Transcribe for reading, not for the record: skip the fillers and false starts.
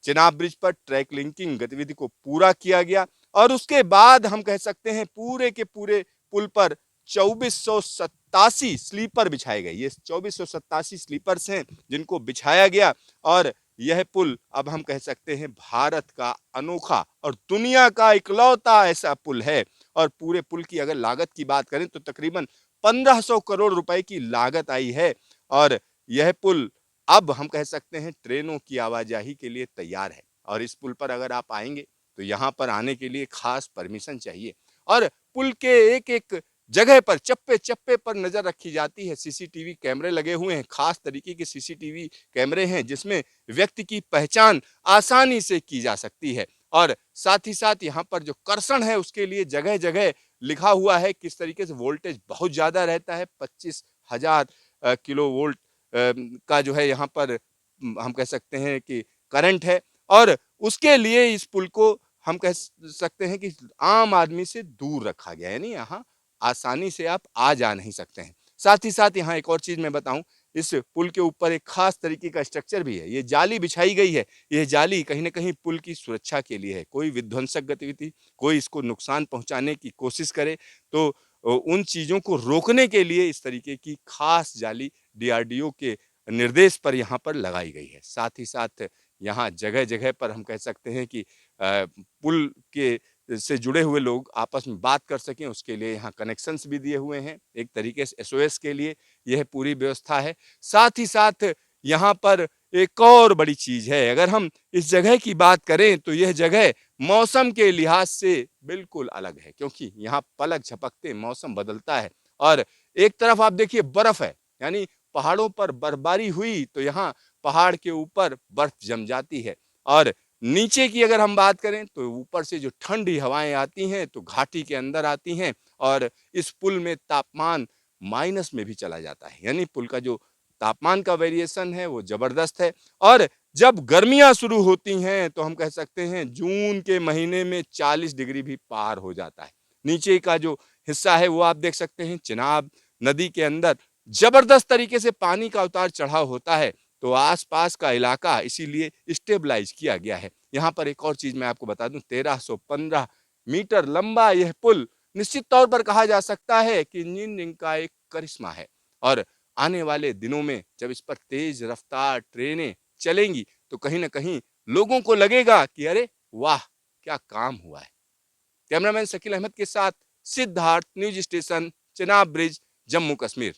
Chenab bridge पर track linking गतिविधि को पूरा किया गया और उसके बाद हम कह सकते हैं पूरे के पूरे पुल पर 2487 स्लीपर बिछाए गए। ये 2487 स्लीपर्स हैं जिनको बिछाया गया और यह पुल अब हम कह सकते हैं भारत का अनोखा और दुनिया का इकलौता ऐसा पुल है। और पूरे पुल की अगर लागत की बात करें तो तकरीबन 1500 करोड़ रुपए की लागत आई है और यह पुल अब हम कह सकते हैं ट्रेनों की आवाजाही के लिए तैयार है। और इस पुल पर अगर आप आएंगे तो यहाँ पर आने के लिए खास परमिशन चाहिए और पुल के एक एक जगह पर चप्पे चप्पे पर नजर रखी जाती है। सीसीटीवी कैमरे लगे हुए हैं, खास तरीके के सीसीटीवी कैमरे हैं जिसमें व्यक्ति की पहचान आसानी से की जा सकती है। और साथ ही साथ यहाँ पर जो कर्षण है उसके लिए जगह जगह लिखा हुआ है किस तरीके से वोल्टेज बहुत ज्यादा रहता है। 25,000 किलो वोल्ट का जो है यहाँ पर हम कह सकते हैं कि करंट है और उसके लिए इस पुल को हम कह सकते हैं कि आम आदमी से दूर रखा गया है, यानी यहाँ आसानी से आप आ जा नहीं सकते हैं। साथ ही साथ यहाँ एक और चीज मैं बताऊं, इस पुल के ऊपर एक खास तरीके का स्ट्रक्चर भी है। ये जाली बिछाई गई है। यह जाली कहीं ना कहीं पुल की सुरक्षा के लिए है। कोई विध्वंसक गतिविधि, कोई इसको नुकसान पहुंचाने की कोशिश करे तो उन चीजों को रोकने के लिए इस तरीके की खास जाली डीआरडीओ के निर्देश पर यहाँ पर लगाई गई है। साथ ही साथ यहाँ जगह जगह पर हम कह सकते हैं कि पुल के से जुड़े हुए लोग आपस में बात कर सकें उसके लिए यहाँ कनेक्शंस भी दिए हुए हैं। एक तरीके से एसओएस के लिए यह पूरी व्यवस्था है। साथ ही साथ यहाँ पर एक और बड़ी चीज है, अगर हम इस जगह की बात करें तो यह जगह मौसम के लिहाज से बिल्कुल अलग है क्योंकि यहाँ पलक झपकते मौसम बदलता है और एक तरफ आप देखिए बर्फ है, यानी पहाड़ों पर बर्फबारी हुई तो यहाँ पहाड़ के ऊपर बर्फ जम जाती है और नीचे की अगर हम बात करें तो ऊपर से जो ठंडी हवाएं आती हैं तो घाटी के अंदर आती हैं और इस पुल में तापमान माइनस में भी चला जाता है, यानी पुल का जो तापमान का वेरिएशन है वो जबरदस्त है। और जब गर्मियां शुरू होती हैं तो हम कह सकते हैं जून के महीने में 40 डिग्री भी पार हो जाता है। नीचे का जो हिस्सा है वो आप देख सकते हैं, चिनाब नदी के अंदर जबरदस्त तरीके से पानी का उतार चढ़ाव होता है तो आसपास का इलाका इसीलिए स्टेबलाइज किया गया है। यहाँ पर एक और चीज मैं आपको बता दूं, 1315 मीटर लंबा यह पुल निश्चित तौर पर कहा जा सकता है कि इंजीनियरिंग का एक करिश्मा है और आने वाले दिनों में जब इस पर तेज रफ्तार ट्रेनें चलेंगी तो कहीं ना कहीं लोगों को लगेगा कि अरे वाह क्या काम हुआ है। कैमरामैन शकील अहमद के साथ Siddharth, news station, Chenab bridge, Jammu Kashmir.